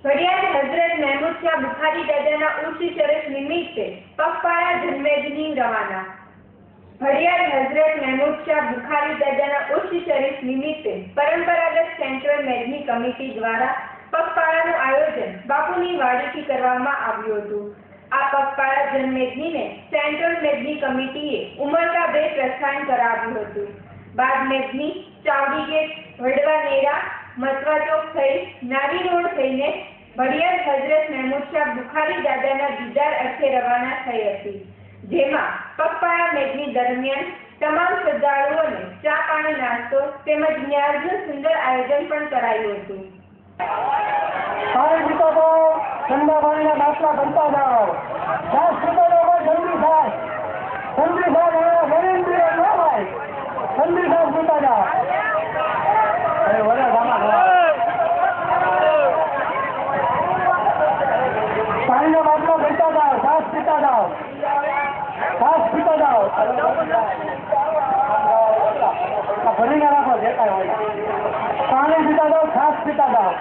ઘડિયાળ હઝરત મહેમૂદ શાહ બુખારી દાદાના ઉર્ષ શરીફ નિમિત્તે પગપાળા જન્મેદની રવાના। ઘડિયાળ હઝરત મહેમૂદ શાહ બુખારી દાદાના ઉર્ષ શરીફ નિમિત્તે પરંપરાગત સેન્ટ્રલ મેદની કમિટી દ્વારા પગપાળાનું આયોજન બાપુની વાડીથી કરવામાં આવ્યું હતું। આ પગપાળા જન્મેદનીને સેન્ટ્રલ મેદની કમિટીએ ઉમરગાબે પ્રસ્થાન કરાવ્યું હતું। બાદ મેદની ચાવડી ગેટ, વડવા નેરા, મથવા ચોક થઈ નારી રોડ થઈને ઘડિયાળ હઝરત મહેમૂદ શાહ બુખારી દાદાના દીદાર અર્થે રવાના થઈ હતી, જેમાં પગપાળા મેદની દરમિયાન તમામ શ્રદ્ધાળુઓને ચા પાણી નાસ્તો તેમજ ન્યાસનું સુંદર આયોજન પણ કરાયું હતું। ઠંડા પાણીના બાટલા બનતા જાઓ, 10 જલ્દી થાય, ઠંડી થાય, ગરીબી ન હોય, ઠંડી થાય પીતા જાઓ। પાણીના બાટલા બનતા જાઓ, ઘાસ પીતા જાઓ, ઘાસ પીતા જાઓ, ભરીને રાખો જે કાંઈ હોય, પાણી પીતા જાઓ, ઘાસ પીતા જાઓ।